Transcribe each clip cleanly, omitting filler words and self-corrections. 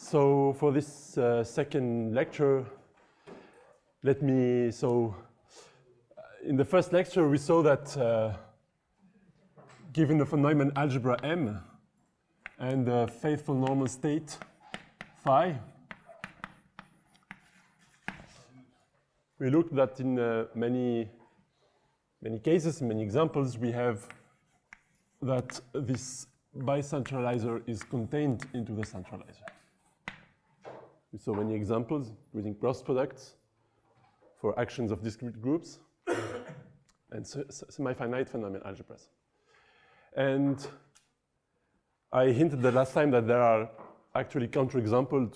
So for this second lecture, in the first lecture we saw that given the von Neumann algebra M and the faithful normal state phi, we looked that in many cases, many examples, we have that this bicentralizer is contained into the centralizer. We saw many examples using cross products for actions of discrete groups and semi-finite von Neumann algebras. And I hinted the last time that there are actually counterexamples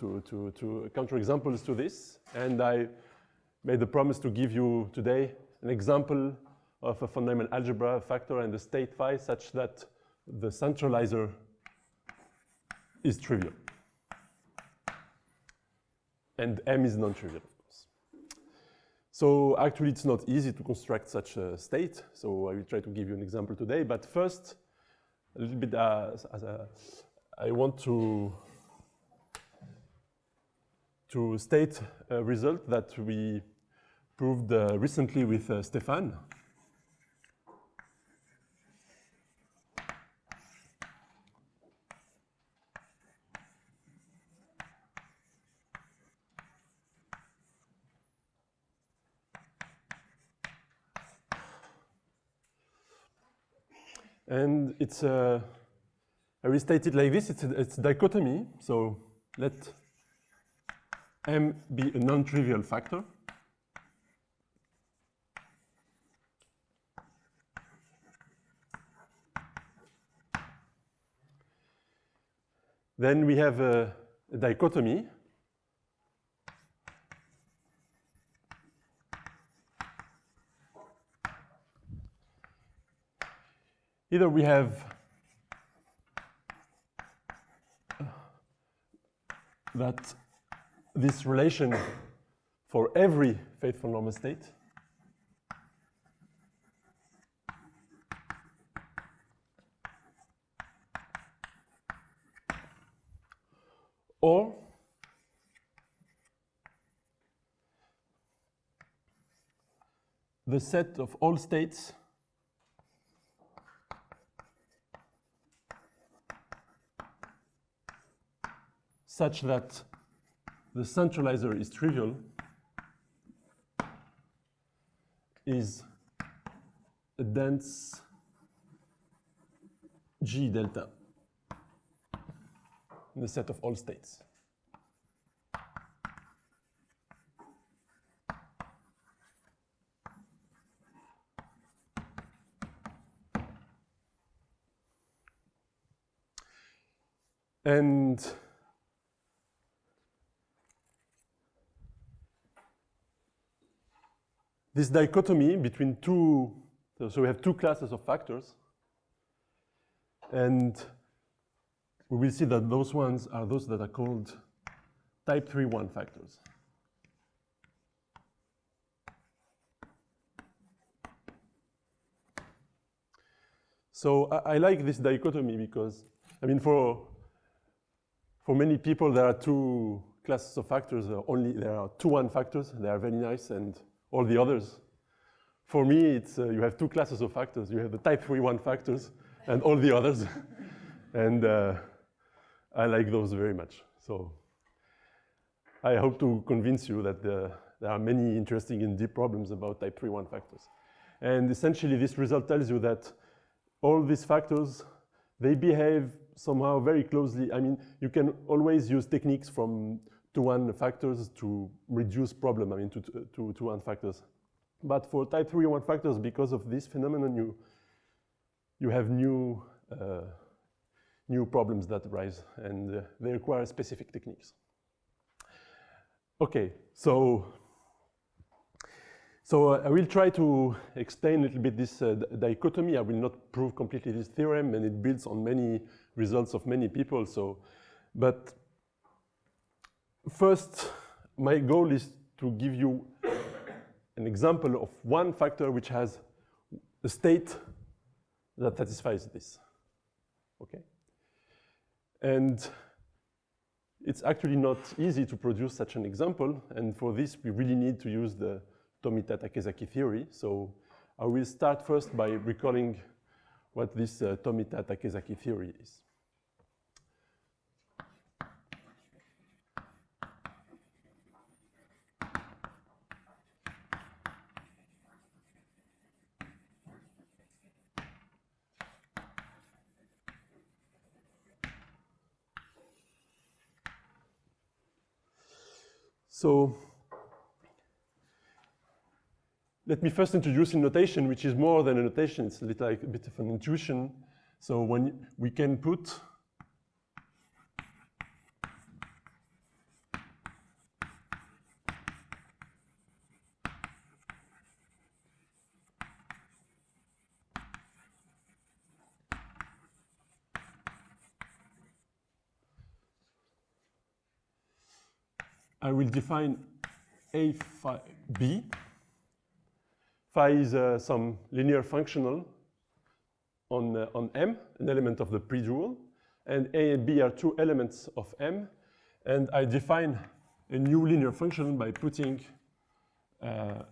to this, and I made the promise to give you today an example of a von Neumann algebra factor and the state phi such that the centralizer is trivial. And M is non-trivial, of course. So actually, it's not easy to construct such a state. So I will try to give you an example today. But first, a little bit I want to state a result that we proved recently with Stéphane. And it's I restate it like this. It's dichotomy. So let M be a non-trivial factor. Then we have a dichotomy. Either we have that this relation for every faithful normal state, or the set of all states such that the centralizer is trivial is a dense G delta in the set of all states. And this dichotomy between two, so we have two classes of factors, and we will see that those ones are those that are called type 3-1 factors. So I like this dichotomy because, I mean, for many people there are two classes of factors. There are 2-1 factors. They are very nice, and all the others. For me, it's you have two classes of factors. You have the type 3-1 factors and all the others. And I like those very much. So I hope to convince you that there are many interesting and deep problems about type 3-1 factors. And essentially, this result tells you that all these factors, they behave somehow very closely. I mean, you can always use techniques from 2-1 factors to reduce problem, I mean, to 2-1 factors. But for type 3-1 factors, because of this phenomenon, you have new problems that arise, and they require specific techniques. Okay, so I will try to explain a little bit this dichotomy. I will not prove completely this theorem, and it builds on many results of many people. But first, my goal is to give you an example of one factor which has a state that satisfies this. Okay? And it's actually not easy to produce such an example, and for this we really need to use the Tomita-Takezaki theory. So I will start first by recalling what this Tomita-Takezaki theory is. So let me first introduce a notation, which is more than a notation. It's a bit of an intuition. So when we can put I will define a phi b. Phi is some linear functional on M, an element of the pre-dual, and A and B are two elements of M, and I define a new linear function by putting it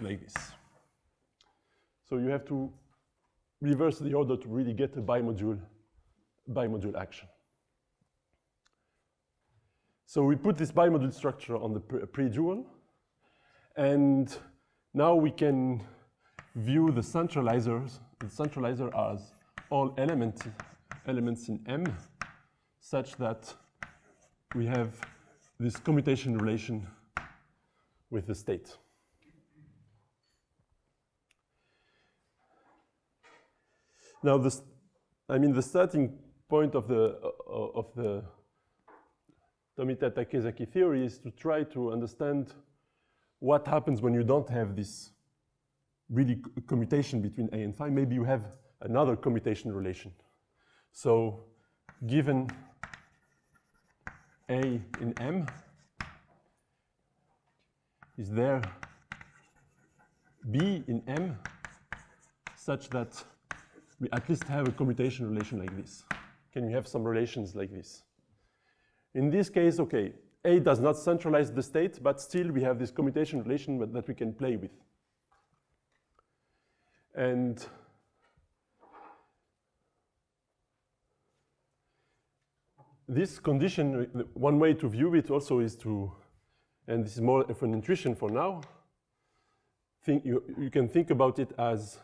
like this. So you have to reverse the order to really get a bimodule action. So we put this bimodule structure on the pre-dual, and now we can view the centralizers. The centralizer as all elements in M, such that we have this commutation relation with the state. Now, the starting point of the Tomita-Takezaki theory is to try to understand what happens when you don't have this really commutation between A and phi. Maybe you have another commutation relation. So given A in M, is there B in M such that we at least have a commutation relation like this? Can we have some relations like this? In this case, okay, A does not centralize the state, but still we have this commutation relation that we can play with. And this condition, one way to view it also is to, and this is more of an intuition for now, you can think about it as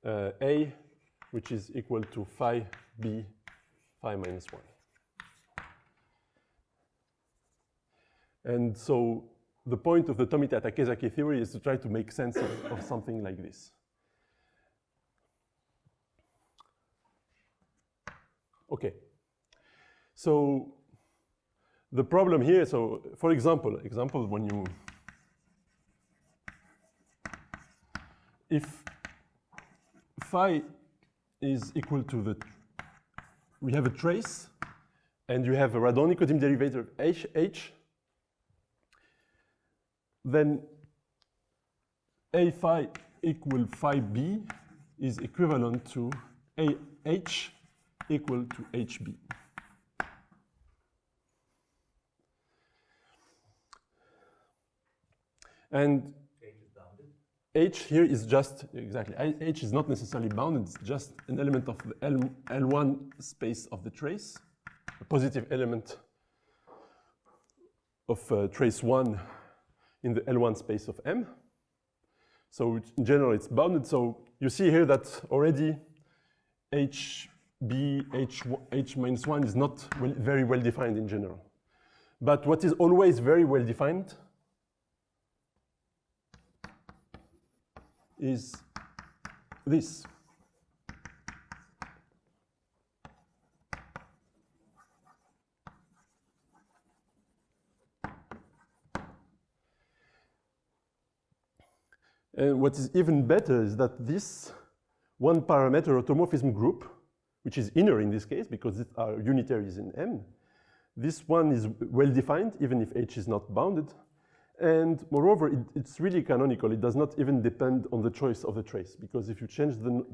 A, which is equal to phi B, phi minus 1. And so the point of the Tomita-Takezaki theory is to try to make sense of something like this. Okay. So the problem here, so for example, when you, if phi is equal to we have a trace, and you have a Radon-Nikodym derivative H, then A phi equal phi B is equivalent to AH equal to HB. And H here is just, exactly, H is not necessarily bounded, it's just an element of the L1 space of the trace, a positive element of trace 1 in the L1 space of M. So in general, it's bounded. So you see here that already HB, H minus 1 is not very well defined in general. But what is always very well defined is this. And what is even better is that this one parameter automorphism group, which is inner in this case because it are unitaries in M, this one is well defined even if H is not bounded. And moreover, it's really canonical. It does not even depend on the choice of the trace, because if you change the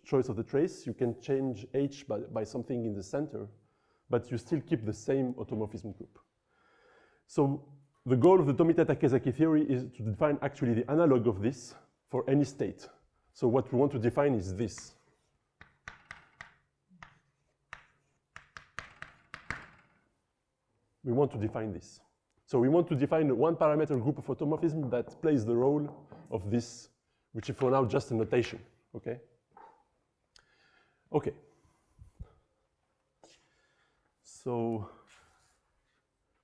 choice of the trace, you can change H by something in the center. but you still keep the same automorphism group. So the goal of the Tomita-Takezaki theory is to define actually the analog of this for any state. So what we want to define is this. We want to define this. So we want to define one parameter group of automorphism that plays the role of this, which is for now just a notation, okay? Okay. So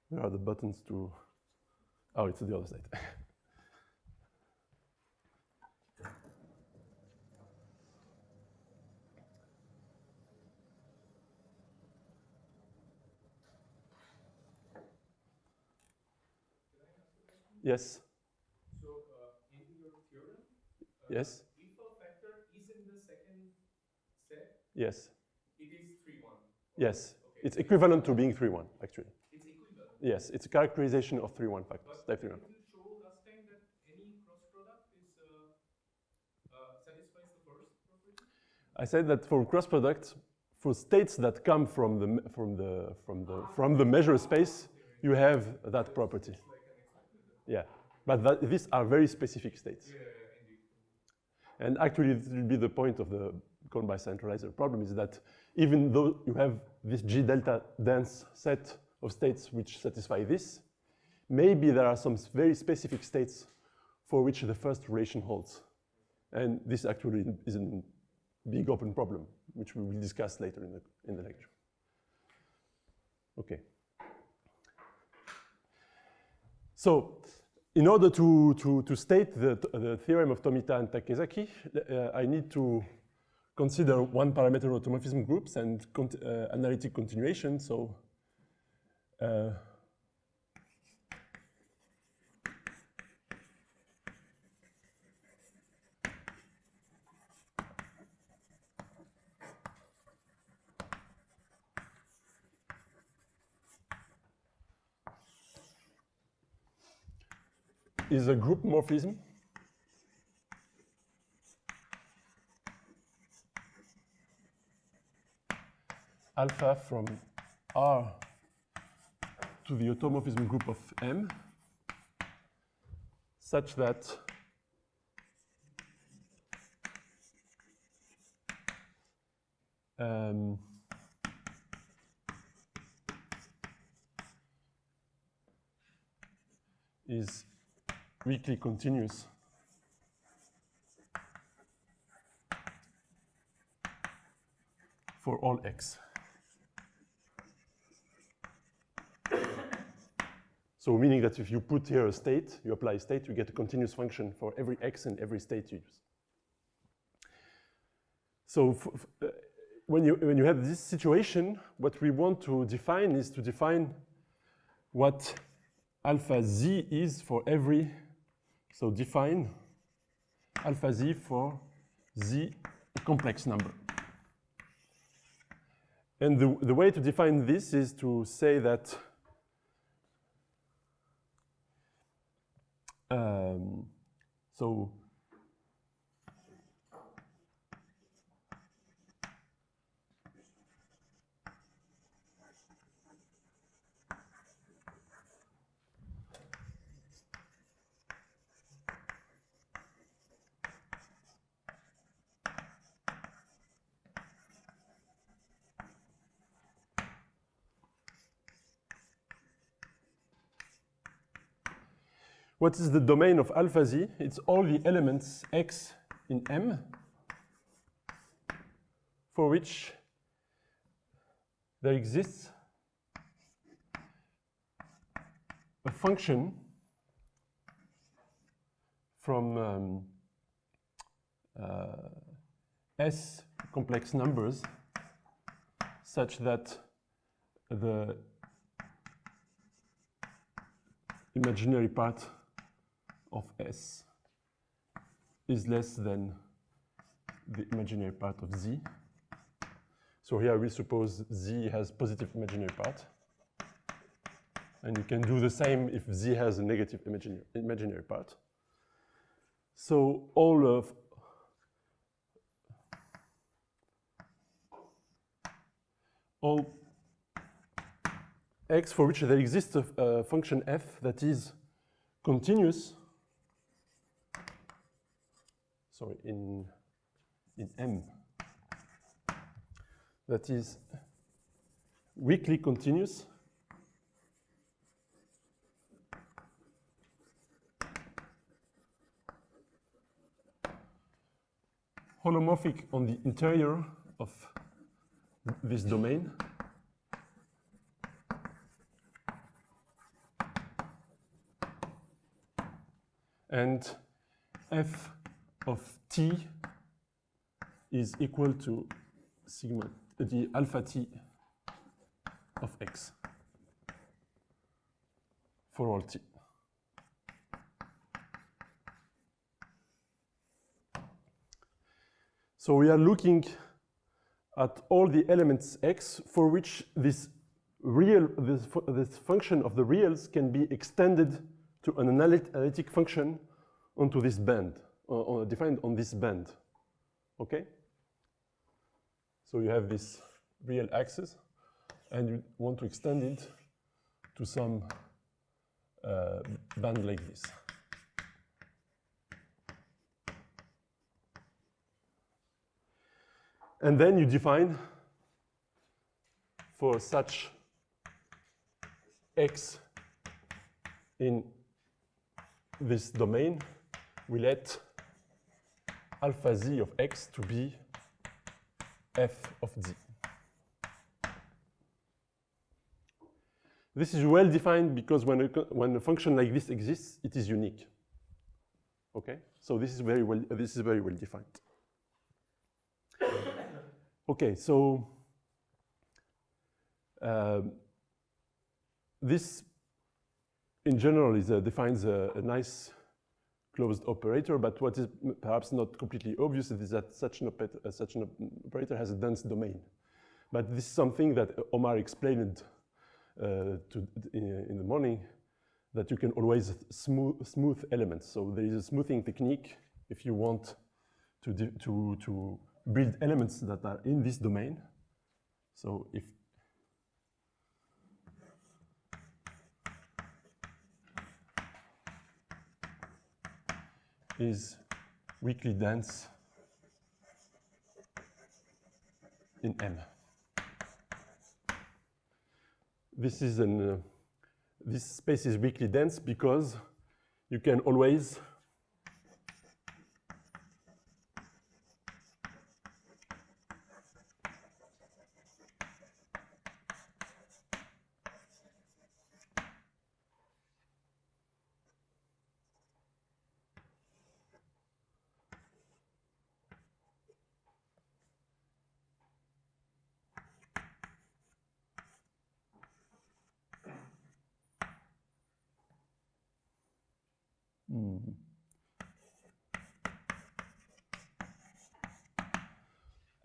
where are the buttons to, oh, it's the other side. Yes. So in your theorem, yes. if a factor is in the second set, yes. it is 3-1. Yes. Okay. It's equivalent to being 3-1, actually. It's equivalent. Yes, it's a characterization of 3-1 factors, type 3-1. But you showed last time that any cross product is satisfies the first property. I said that for cross product, for states that come from the measure space, you have that property. Yeah, but these are very specific states. Yeah, indeed. And actually, this will be the point of the Connes Bicentralizer problem, is that even though you have this G delta dense set of states which satisfy this, maybe there are some very specific states for which the first relation holds. And this actually is a big open problem, which we will discuss later in the lecture. Okay. So, in order to state the theorem of Tomita and Takezaki, I need to consider one parameter automorphism groups and analytic continuation. So, is a group morphism alpha from R to the automorphism group of M such that is weakly continuous for all x. So meaning that if you put here a state, you apply a state, you get a continuous function for every x and every state you use. So when you have this situation, what we want to define is to define what alpha z is for every, so define alpha z for z a complex number. And the way to define this is to say that so what is the domain of alpha z? It's all the elements x in M for which there exists a function from S complex numbers such that the imaginary part of S is less than the imaginary part of Z. So here we suppose Z has positive imaginary part. And you can do the same if Z has a negative imaginary part. So all of x for which there exists a function f that is continuous, sorry, in M, that is weakly continuous, holomorphic on the interior of this domain, and f of t is equal to sigma, the alpha t of x for all t. So we are looking at all the elements x for which this function of the reals can be extended to an analytic function onto this band, defined on this band. Okay? So you have this real axis, and you want to extend it to some band like this. And then you define for such x in this domain, we let alpha z of x to be f of z. This is well defined because when a function like this exists, it is unique. Okay, so this is very well defined. Okay, so this in general defines a nice closed operator, but what is perhaps not completely obvious is that such an operator has a dense domain. But this is something that Omar explained in the morning, that you can always smooth elements. So there is a smoothing technique if you want to build elements that are in this domain. So if is weakly dense in M. This is this space is weakly dense because you can always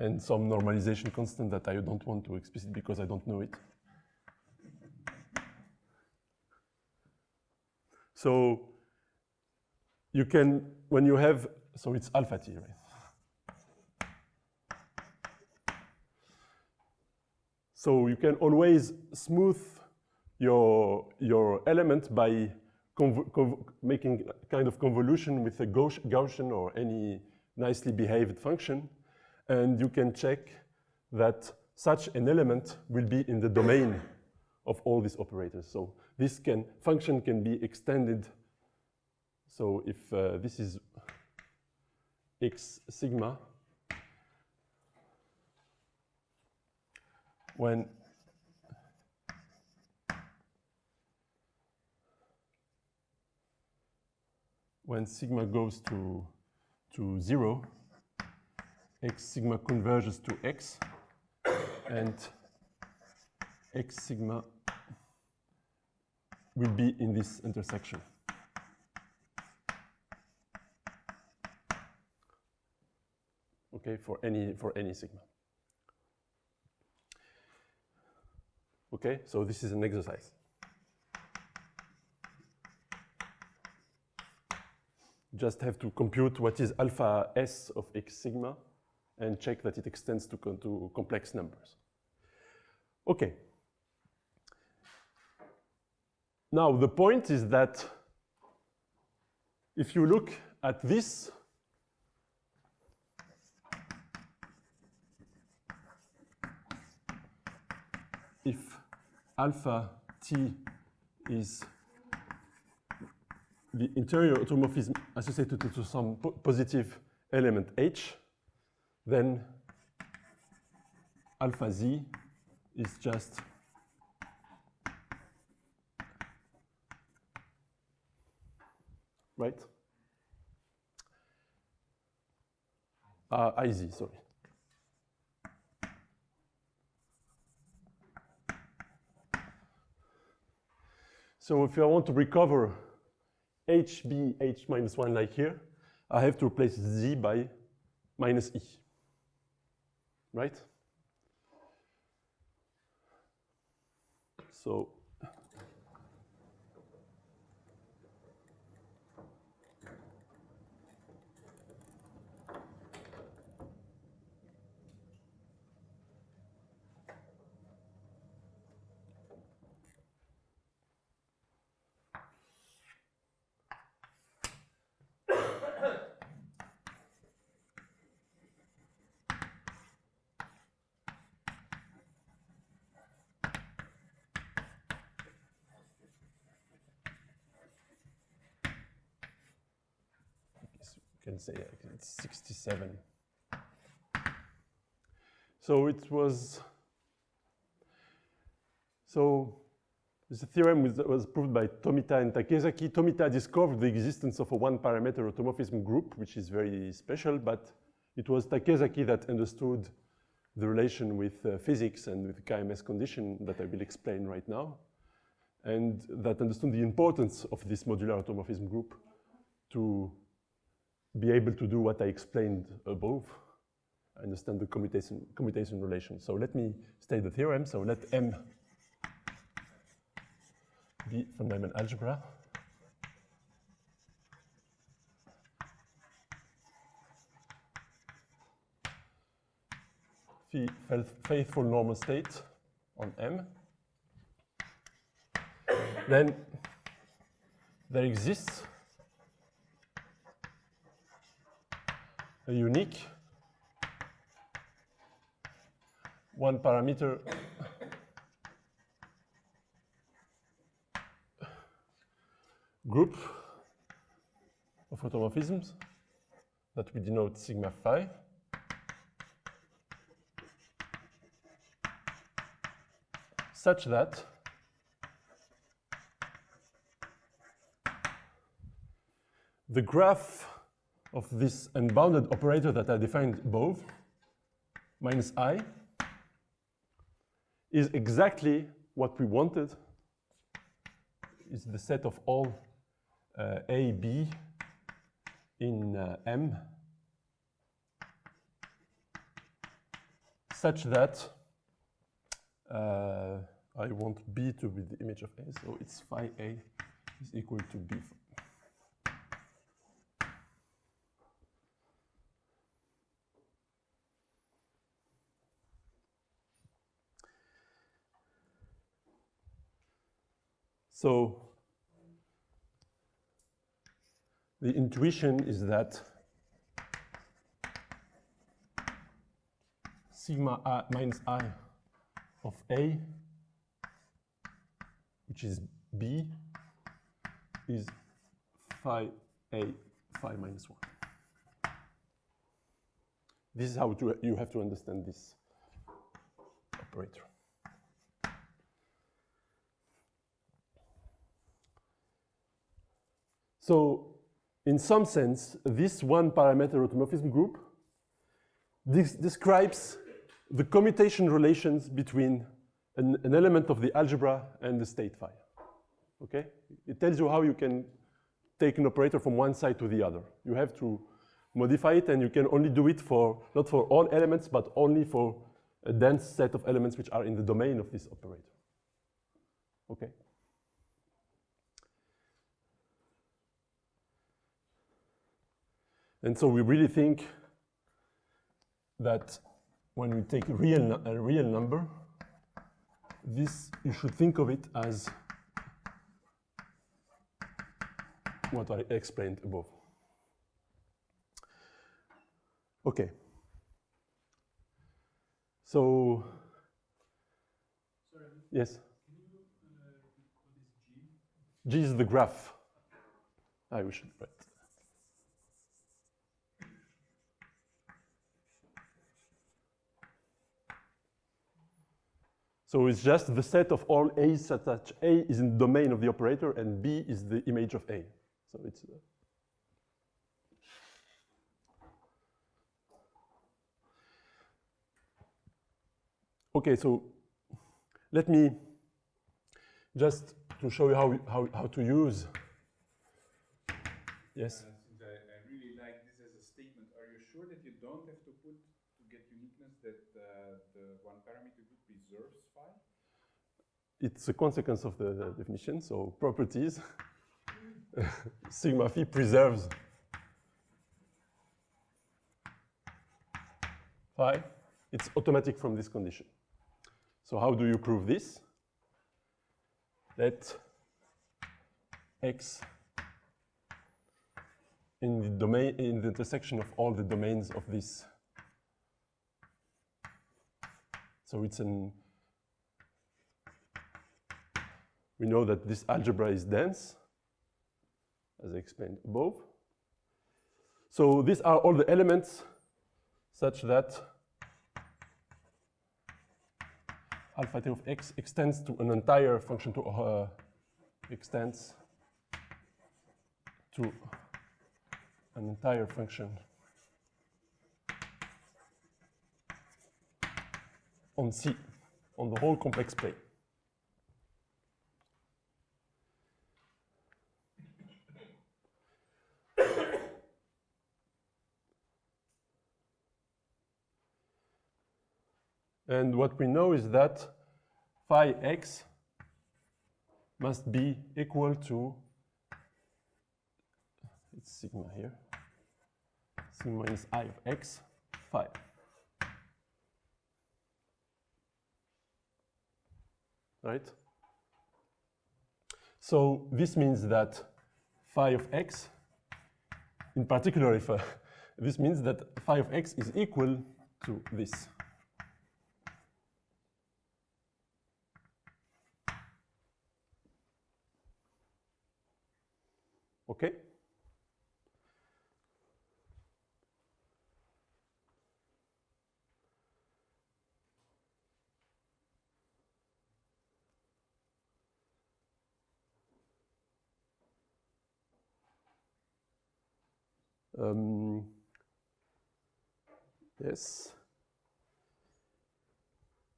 and some normalization constant that I don't want to explicit because I don't know it. So you can, when you have, so it's alpha t, right? So you can always smooth your element by making a kind of convolution with a Gaussian or any nicely behaved function. And you can check that such an element will be in the domain of all these operators. So this function can be extended. So if this is x sigma, when sigma goes to 0, x sigma converges to x, and x sigma will be in this intersection. Okay, for any sigma. Okay, so this is an exercise. Just have to compute what is alpha s of x sigma and check that it extends to complex numbers. Okay. Now, the point is that if you look at this, if alpha t is the interior automorphism associated to some positive element h, then alpha z is just right? IZ, sorry. So if I want to recover HB, H minus 1 like here, I have to replace Z by minus E, right? So can say it's 67. So it was, so this theorem was proved by Tomita and Takezaki. Tomita discovered the existence of a one-parameter automorphism group, which is very special, but it was Takezaki that understood the relation with physics and with KMS condition that I will explain right now, and that understood the importance of this modular automorphism group to be able to do what I explained above, understand the commutation relation. So let me state the theorem. So let M be von Neumann algebra. Phi faithful normal state on M. Then there exists a unique one parameter group of automorphisms that we denote sigma phi, such that the graph of this unbounded operator that I defined above, minus I, is exactly what we wanted. Is the set of all A, B in M, such that I want B to be the image of A, so it's phi A is equal to B. So the intuition is that sigma I minus I of A, which is B, is phi A phi minus 1. This is how you have to understand this operator. So, in some sense, this one-parameter automorphism group describes the commutation relations between an element of the algebra and the state phi. Okay? It tells you how you can take an operator from one side to the other. You have to modify it, and you can only do it for, not for all elements, but only for a dense set of elements which are in the domain of this operator. Okay? And so we really think that when we take a real number, this, you should think of it as what I explained above. Okay. So, Sorry, yes? can you repeat what is G? G is the graph. We should write. So it's just the set of all A's such that A is in the domain of the operator and B is the image of A. So it's okay, so let me just to show you how to use. Yes? Since I really like this as a statement, are you sure that you don't have to put, to get uniqueness, that the one parameter group preserves phi? It's a consequence of the definition, so properties. Sigma phi preserves phi. It's automatic from this condition. So how do you prove this? Let X in the domain, in the intersection of all the domains of this. So it's an, we know that this algebra is dense, as I explained above. So these are all the elements such that alpha t of x extends to an entire function to extends to an entire function on C, on the whole complex plane. And what we know is that phi x must be equal to, it's sigma here, sigma minus I of x, phi. Right? So this means that phi of x, in particular, if this means that phi of x is equal to this. Okay? Yes.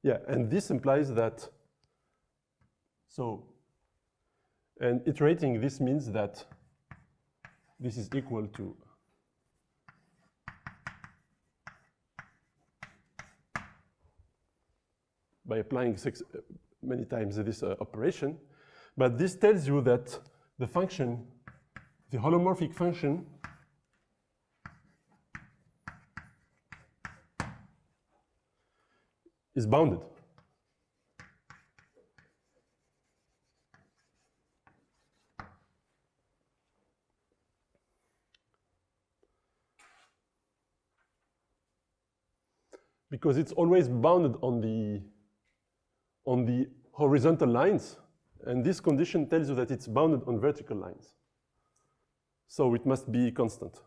Yeah, and this implies that, so, and iterating this means that this is equal to by applying many times this operation, but this tells you that the function, the holomorphic function, is bounded. Because it's always bounded on the horizontal lines, and this condition tells you that it's bounded on vertical lines. So it must be constant.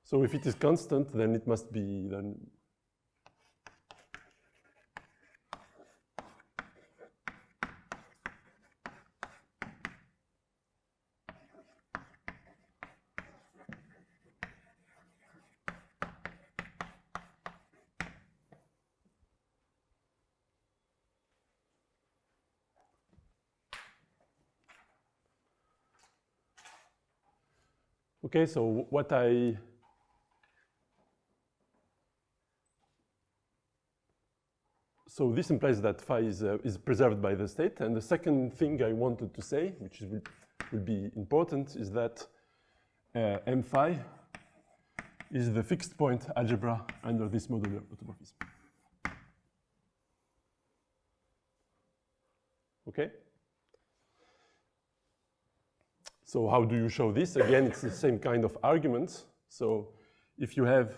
So if it is constant, then it must be then. Okay, so so this implies that phi is preserved by the state. And the second thing I wanted to say, which will be important, is that M phi is the fixed point algebra under this modular automorphism. Okay? So how do you show this? Again, it's the same kind of argument. So if you have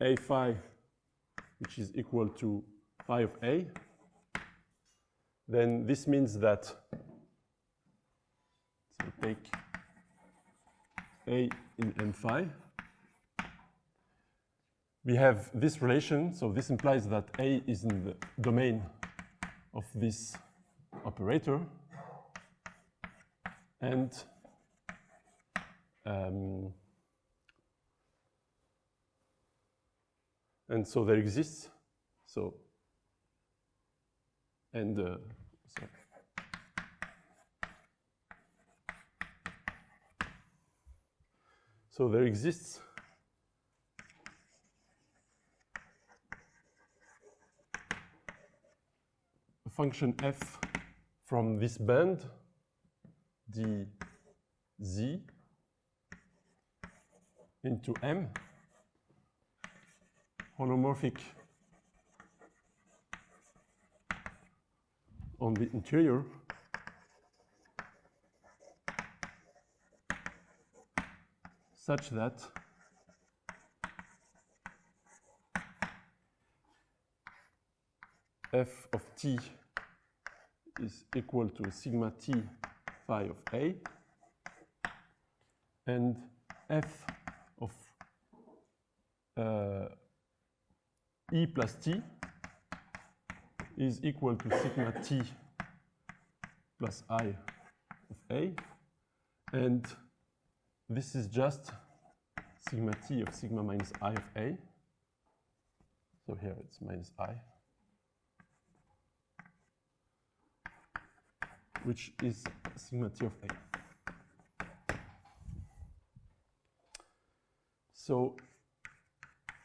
A phi, which is equal to phi of A, then this means that, so take A in M phi, we have this relation, so this implies that A is in the domain of this operator, and so there exists, so, and, sorry. So there exists a function f from this band dz into M, holomorphic on the interior, such that f of t is equal to sigma t phi of A, and f of E plus t is equal to sigma t plus I of A, and this is just sigma t of sigma minus I of A. So here it's minus I, which is sigma t of A. So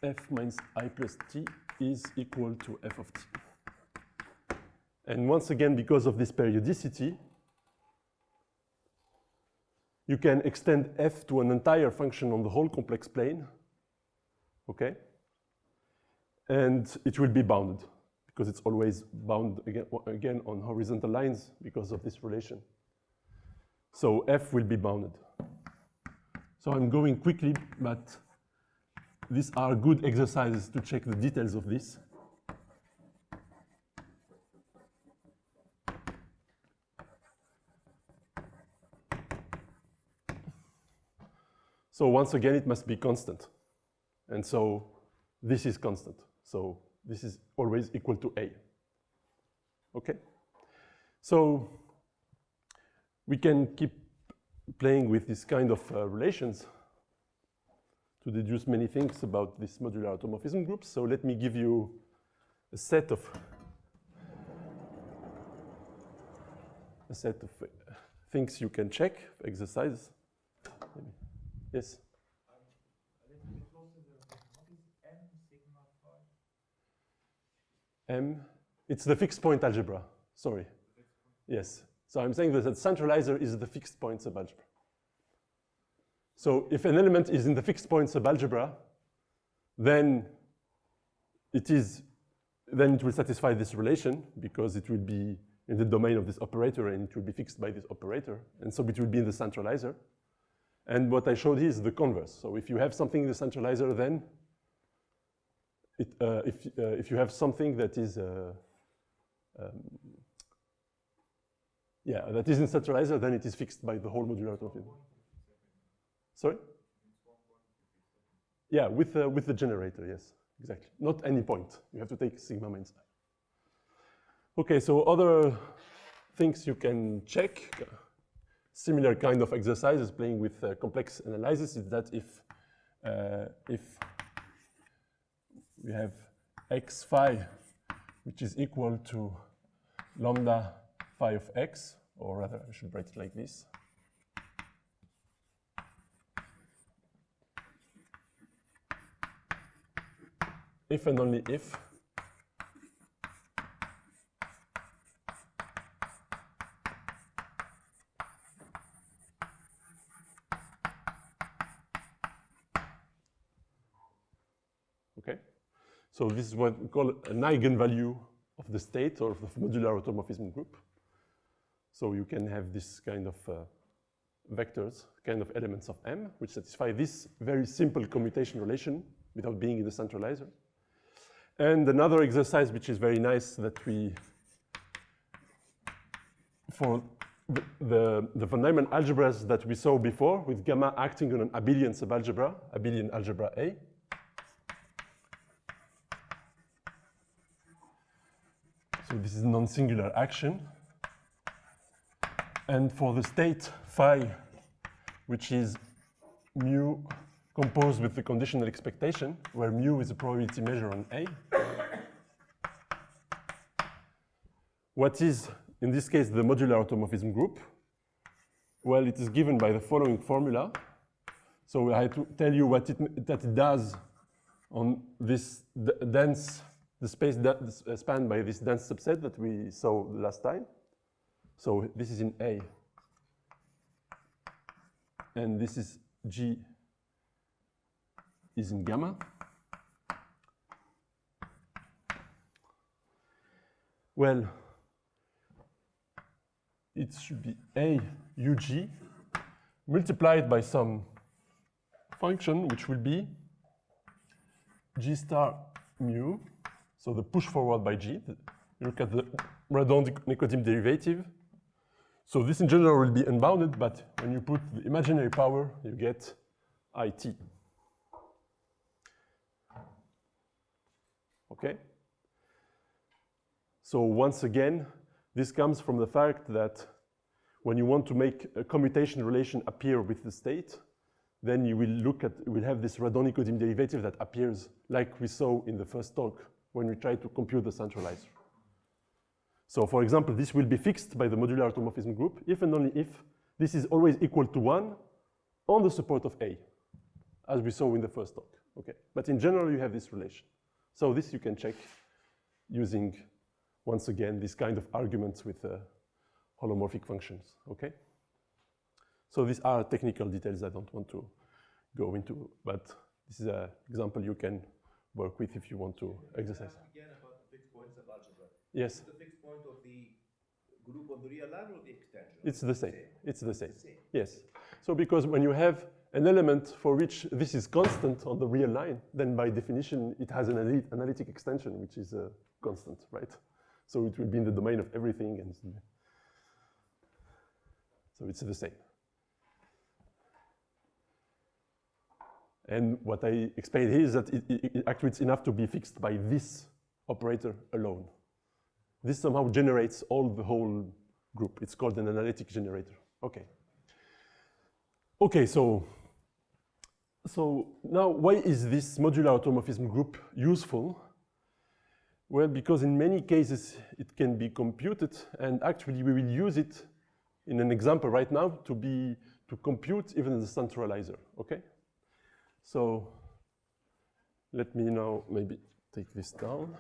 f minus I plus t is equal to f of t. And once again, because of this periodicity, you can extend f to an entire function on the whole complex plane, okay? And it will be bounded, because it's always bound again on horizontal lines because of this relation. So f will be bounded. So I'm going quickly, but these are good exercises to check the details of this. So once again, it must be constant. And so this is constant. So this is always equal to A. Okay? So we can keep playing with this kind of relations to deduce many things about this modular automorphism groups. So let me give you a set of things you can check, exercises. Yes? A little bit closer to the what is M sigma phi? M, it's the fixed point algebra, sorry. Yes, so I'm saying that the centralizer is the fixed point subalgebra. So if an element is in the fixed point subalgebra, then it will satisfy this relation because it will be in the domain of this operator and it will be fixed by this operator. And so it will be in the centralizer. And what I showed here is the converse. So if you have something in the centralizer, then if you have something that is that is in centralizer, then it is fixed by the whole modular automorphism. Sorry? Yeah, with the generator, yes, exactly. Not any point. You have to take sigma minus I. Okay, so other things you can check. Similar kind of exercises playing with complex analysis is that if we have x phi, which is equal to lambda phi of x, or rather I should write it like this. If and only if okay? So this is what we call an eigenvalue of the state or of the modular automorphism group. So you can have this kind of vectors, kind of elements of M, which satisfy this very simple commutation relation without being in the centralizer. And another exercise which is very nice that we, for the von Neumann algebras that we saw before with gamma acting on an abelian subalgebra, abelian algebra A. So this is non-singular action. And for the state phi, which is mu composed with the conditional expectation, where mu is a probability measure on A. What is, in this case, the modular automorphism group? Well, it is given by the following formula. So I have to tell you what it does on this dense, the space spanned by this dense subset that we saw last time. So this is in A. And this is G is in gamma. Well, it should be A UG multiplied by some function which will be G star mu. So the push forward by G. You look at the Radon-Nicodim derivative. So this in general will be unbounded, but when you put the imaginary power, you get IT. Okay? So once again, this comes from the fact that when you want to make a commutation relation appear with the state, then you will have this Radon-Nicodim derivative that appears like we saw in the first talk when we try to compute the centralizer. So for example, this will be fixed by the modular automorphism group if and only if this is always equal to 1 on the support of A, as we saw in the first talk. Okay? But in general, you have this relation. So this you can check using, once again, this kind of arguments with holomorphic functions. Okay? So these are technical details I don't want to go into, but this is an example you can work with if you want to exercise. Again, about the fixed points of algebra. Yes. Is the fixed point of the group on the real line or the extension? It's the same. It's the same. Yes. So because when you have an element for which this is constant on the real line, then by definition it has an analytic extension which is constant, right? So it will be in the domain of everything, and so it's the same. And what I explained here is that actually it's enough to be fixed by this operator alone. This somehow generates the whole group. It's called an analytic generator. Okay. Okay, so now why is this modular automorphism group useful? Well, because in many cases it can be computed, and actually we will use it in an example right now to compute even the centralizer. Okay? So let me now maybe take this down.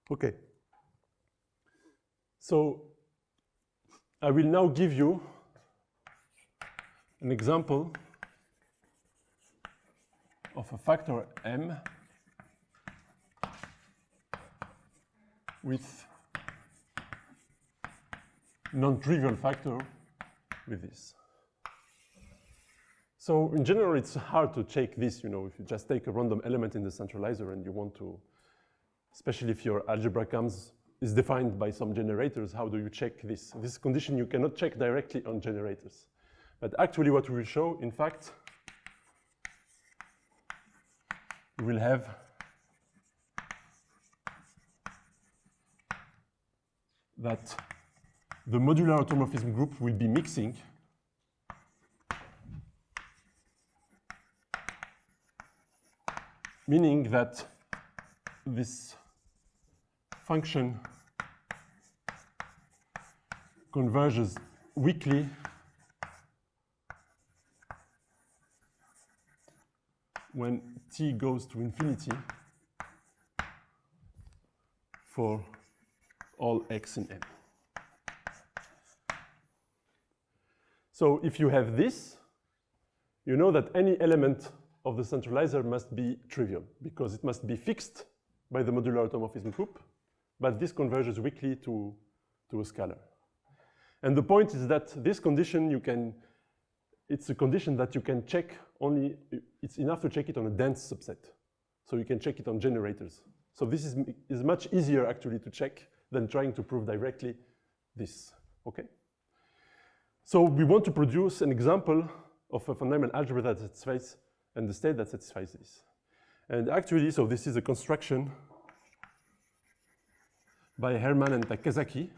Okay. So I will now give you an example of a factor M with non-trivial factor with this. So in general, it's hard to check this, you know, if you just take a random element in the centralizer and you want to, especially if your algebra is defined by some generators, how do you check this? This condition you cannot check directly on generators. But actually what we will show, in fact, we will have that the modular automorphism group will be mixing meaning that this function converges weakly when t goes to infinity for all x in n. So if you have this, you know that any element of the centralizer must be trivial because it must be fixed by the modular automorphism group, but this converges weakly to a scalar. And the point is that this condition it's a condition that you can check only, it's enough to check it on a dense subset. So you can check it on generators. So this is much easier actually to check than trying to prove directly this, okay? So we want to produce an example of a fundamental algebra that satisfies and the state that satisfies this. And actually, so this is a construction by Herman and Takesaki.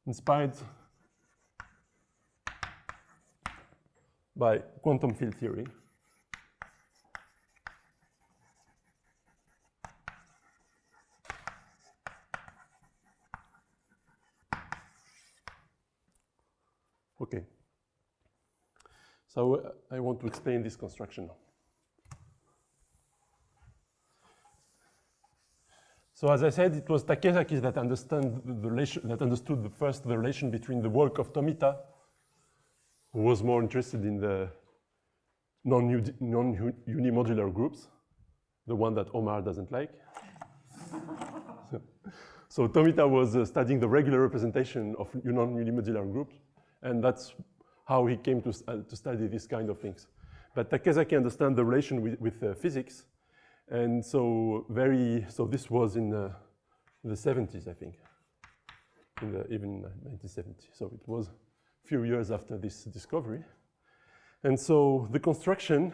Inspired by quantum field theory. Okay. So I want to explain this construction now. So as I said, it was Takesaki that understood the relation between the work of Tomita, who was more interested in the non-unimodular groups, the one that Omar doesn't like. So Tomita was studying the regular representation of non-unimodular groups, and that's how he came to study these kind of things. But Takesaki understands the relation with physics, and so this was in the 70s, I think, even 1970. So it was a few years after this discovery. And so the construction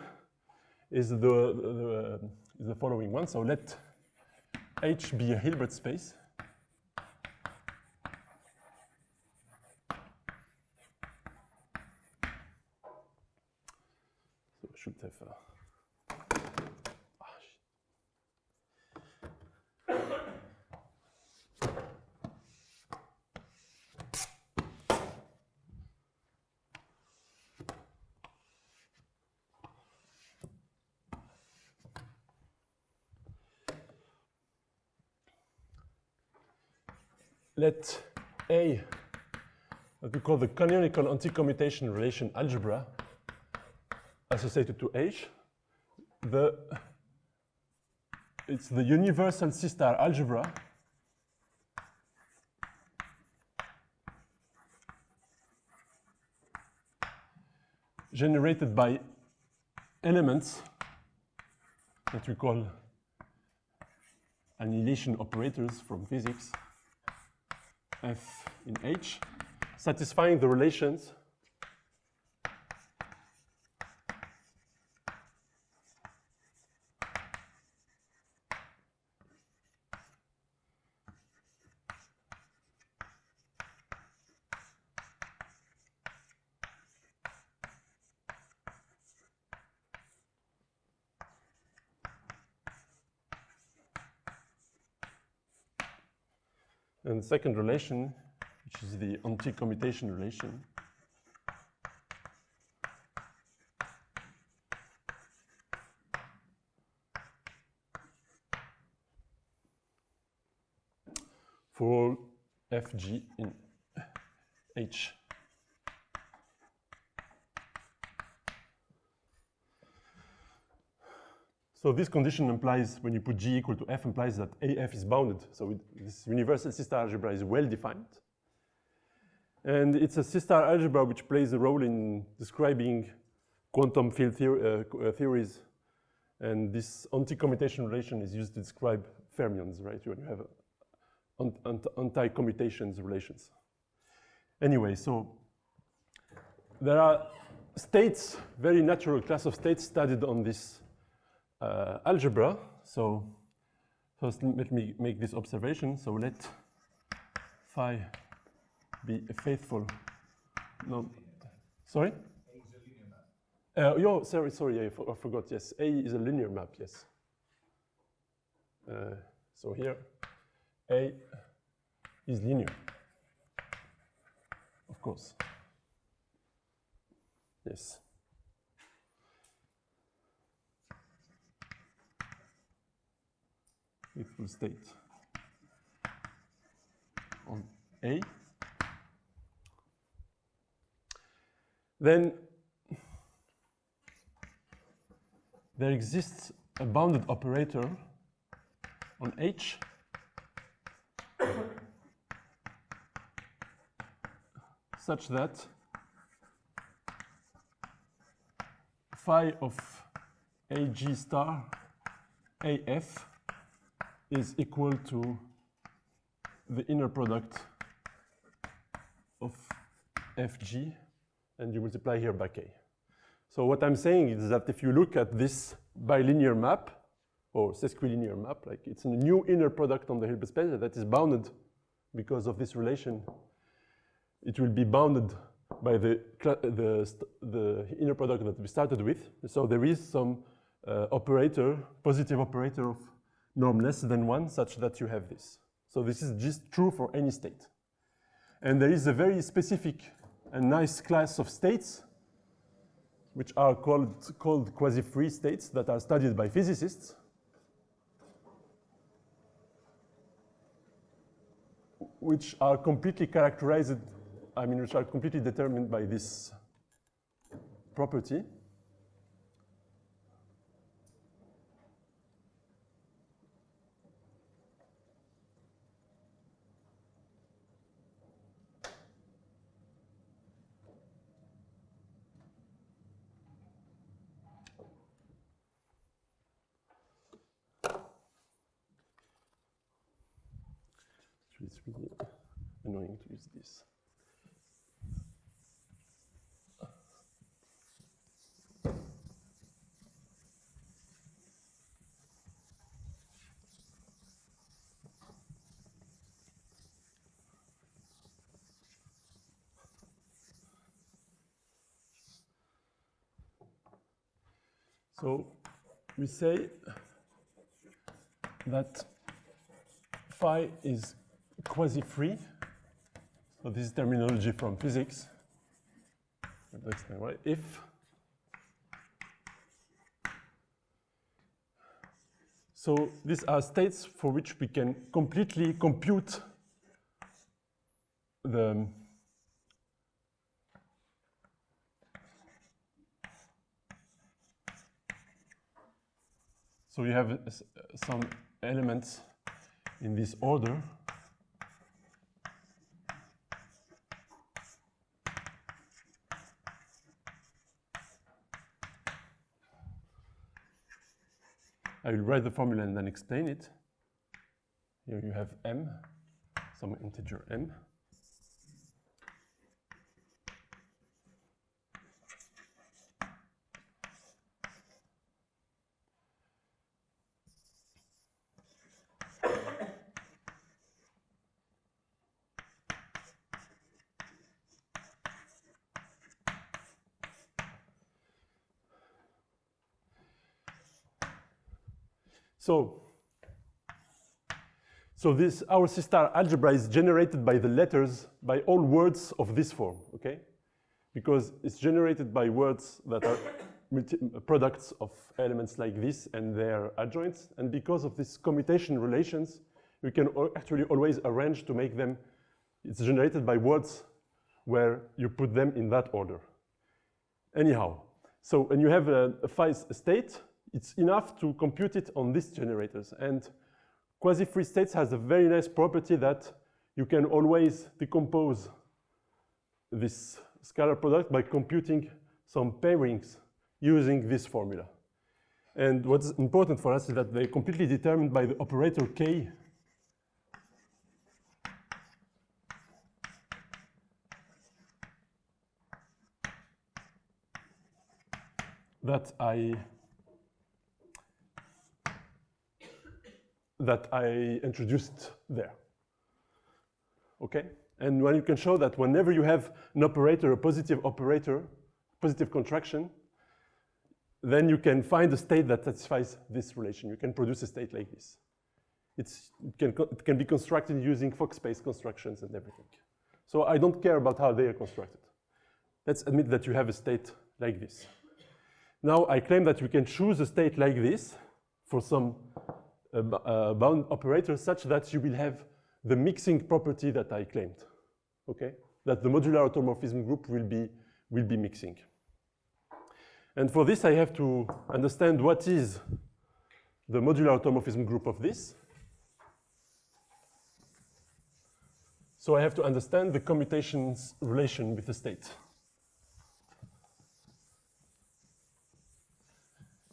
is the following one. So let H be a Hilbert space. So I should have. Let A, what we call the canonical anti-commutation relation algebra, associated to H, it's the universal C-star algebra generated by elements that we call annihilation operators from physics, F in H, satisfying the relations and the second relation, which is the anti-commutation relation, for Fg in H. So this condition implies, when you put G equal to F, implies that AF is bounded. So this universal C-star algebra is well defined. And it's a C-star algebra which plays a role in describing quantum field theories. And this anti-commutation relation is used to describe fermions, right? When you have anti-commutations relations. Anyway, so there are states, very natural class of states studied on this algebra. So first let me make this observation. So let phi be a faithful, no, sorry? A is a linear map. Sorry, I forgot, yes. A is a linear map, yes. So here, A is linear, of course. Yes. Faithful state on A. Then there exists a bounded operator on H such that phi of AG star AF is equal to the inner product of FG, and you multiply here by K. So what I'm saying is that if you look at this bilinear map, or sesquilinear map, like it's a new inner product on the Hilbert space that is bounded because of this relation. It will be bounded by the inner product that we started with. So there is some operator, positive operator of norm less than 1, such that you have this. So this is just true for any state. And there is a very specific and nice class of states which are called quasi-free states that are studied by physicists, which are completely characterized, which are completely determined by this property. It's really annoying to use this. So we say that phi is quasi-free. So this is terminology from physics. If so, these are states for which we can completely compute the so you have some elements in this order. I will write the formula and then explain it. Here you have m, some integer m. So this, our C-star algebra is generated by the letters, by all words of this form, okay? Because it's generated by words that are products of elements like this and their adjoints. And because of these commutation relations, we can actually always arrange to make them, it's generated by words where you put them in that order. Anyhow, so when you have a phi state, it's enough to compute it on these generators. And quasi-free states has a very nice property that you can always decompose this scalar product by computing some pairings using this formula. And what's important for us is that they're completely determined by the operator K that I introduced there. Okay? And when you can show that whenever you have an operator, a positive operator, positive contraction, then you can find a state that satisfies this relation. You can produce a state like this. It can be constructed using Fock space constructions and everything. So I don't care about how they are constructed. Let's admit that you have a state like this. Now I claim that you can choose a state like this for some bound operator such that you will have the mixing property that I claimed, okay? That the modular automorphism group will be mixing. And for this, I have to understand what is the modular automorphism group of this. So I have to understand the commutations relation with the state.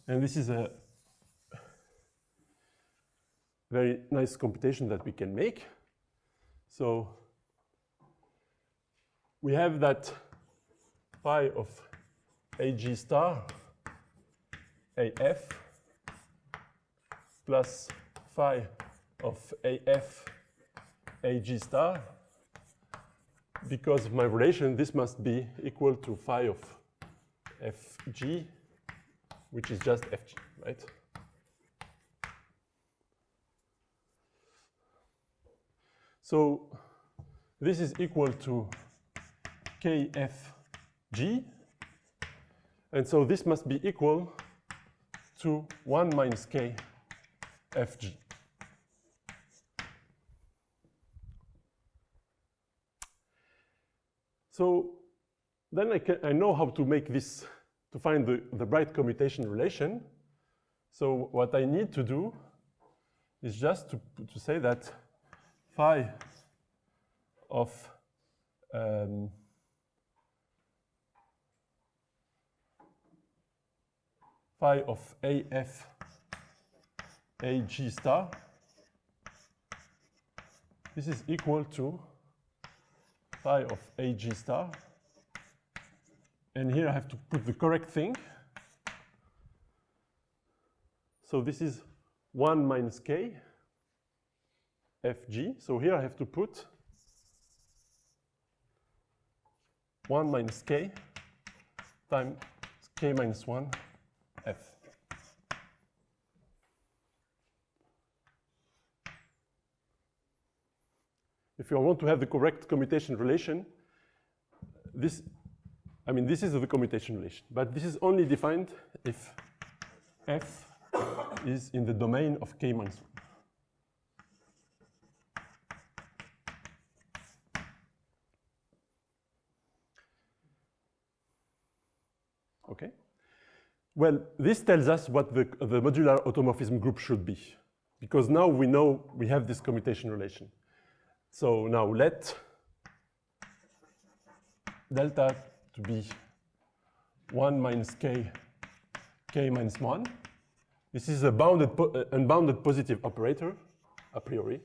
And this is a very nice computation that we can make. So we have that phi of AG star AF plus phi of AF AG star. Because of my relation, this must be equal to phi of FG, which is just FG, right? So this is equal to KFG. And so this must be equal to 1 minus KFG. So then I know how to make this, to find the right commutation relation. So what I need to do is just to say that phi of AF AG star, this is equal to phi of AG star. And here I have to put the correct thing. So this is 1 minus K FG. So here I have to put 1 minus K times K minus 1 F. If you want to have the correct commutation relation, this is the commutation relation, but this is only defined if F is in the domain of K minus 1. Okay. Well, this tells us what the modular automorphism group should be, because now we know we have this commutation relation. So now let delta to be 1 minus K minus 1. This is a unbounded positive operator, a priori.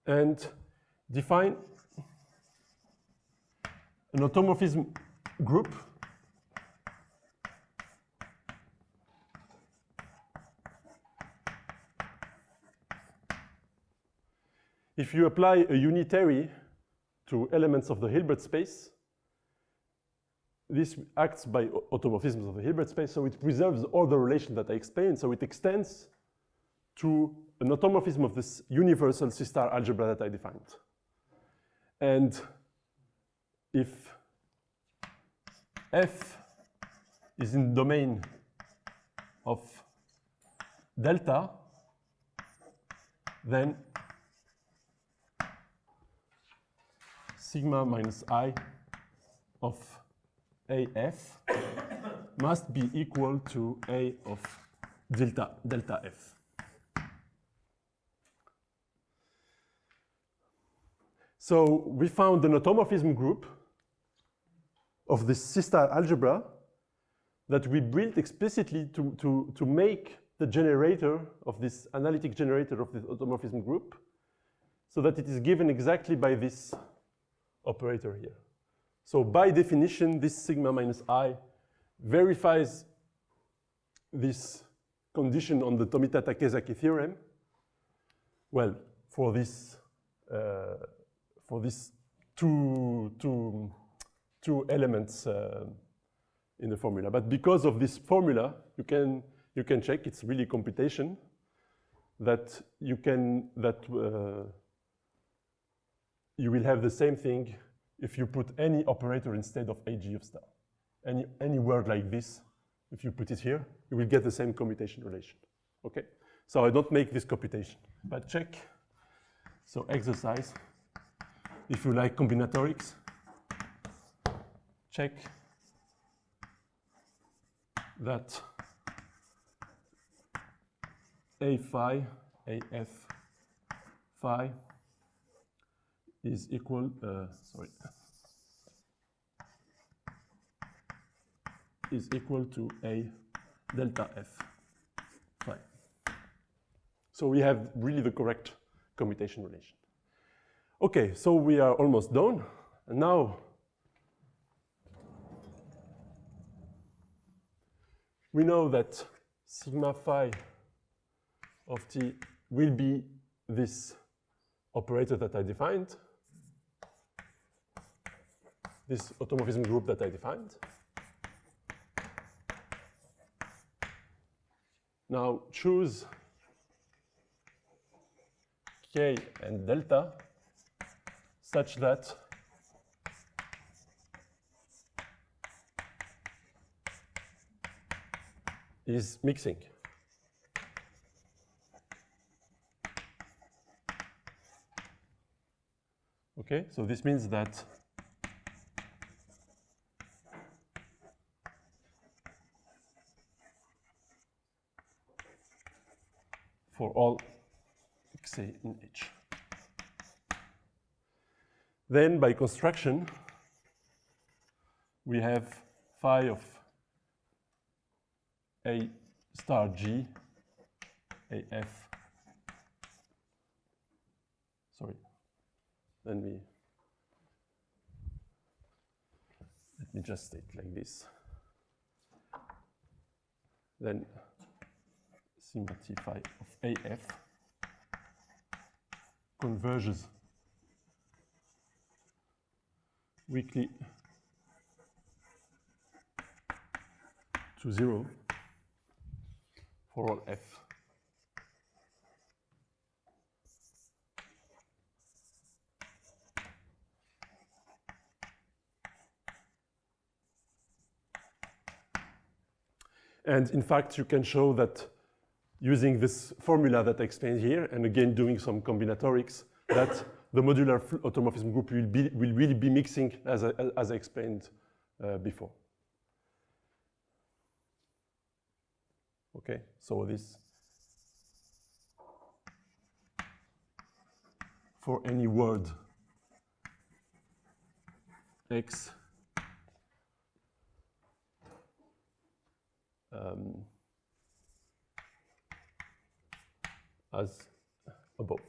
And define an automorphism group if you apply a unitary to elements of the Hilbert space. This acts by automorphisms of the Hilbert space, so it preserves all the relations that I explained, so it extends to an automorphism of this universal C-star algebra that I defined. And if F is in the domain of delta, then sigma minus I of AF must be equal to A of delta F. So we found an automorphism group of this C-star algebra that we built explicitly to make the generator of this analytic generator of this automorphism group so that it is given exactly by this operator here. So by definition, this sigma minus I verifies this condition on the Tomita-Takezaki theorem. Well, for this two elements in the formula. But because of this formula, you can check, it's really computation, that you will have the same thing if you put any operator instead of AG of star. Any word like this, if you put it here, you will get the same commutation relation. Okay? So I don't make this computation, but check. So exercise, if you like combinatorics, check that A phi, AF phi is equal, is equal to A delta F phi. So we have really the correct commutation relation. Okay, so we are almost done. And now we know that sigma phi of t will be this operator that I defined, this automorphism group that I defined. Now choose k and delta such that is mixing. Okay, so this means that for all xa in H. Then by construction, we have phi of A star G, AF, sorry, let me just state like this. Then sigma T phi of AF converges weakly to 0 for all F. And in fact, you can show that using this formula that I explained here, and again doing some combinatorics, that the modular automorphism group will really be mixing as I explained before. Okay, so this for any word X as above.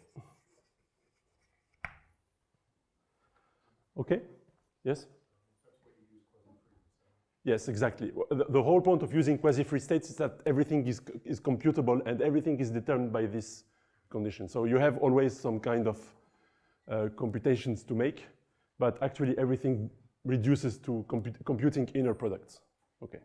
Okay? Yes? Yes, exactly. The whole point of using quasi-free states is that everything is computable and everything is determined by this condition. So you have always some kind of computations to make, but actually everything reduces to computing inner products. Okay.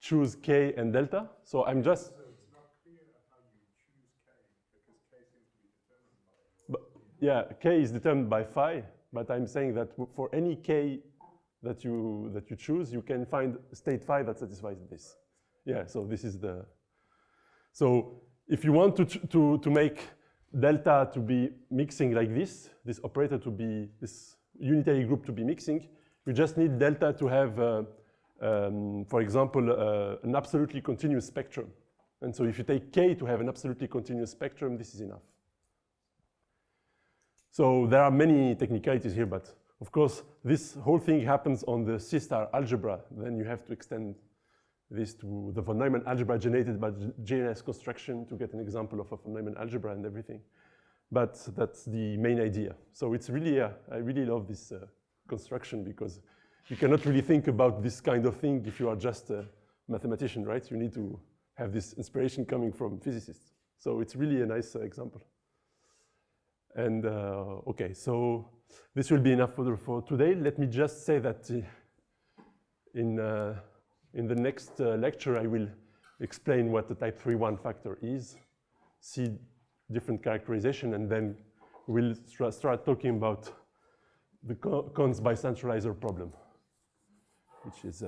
Choose K and delta. So I'm just. So it's not clear how you choose K because K seems to be determined by. But, yeah, K is determined by phi, but I'm saying that for any K that you choose, you can find state phi that satisfies this. Yeah, so this is the, so if you want to make delta to be mixing like this operator to be, this unitary group to be mixing, you just need delta to have, for example, an absolutely continuous spectrum. And so if you take K to have an absolutely continuous spectrum, this is enough. So there are many technicalities here, but of course, this whole thing happens on the C-star algebra. Then you have to extend this to the von Neumann algebra generated by JNS construction to get an example of a von Neumann algebra and everything. But that's the main idea. So it's really, I really love this construction because you cannot really think about this kind of thing if you are just a mathematician, right? You need to have this inspiration coming from physicists. So it's really a nice example. And okay, so this will be enough for today. Let me just say that in the next lecture, I will explain what the type 3-1 factor is, see different characterization, and then we'll start talking about the Connes Bicentralizer problem, which is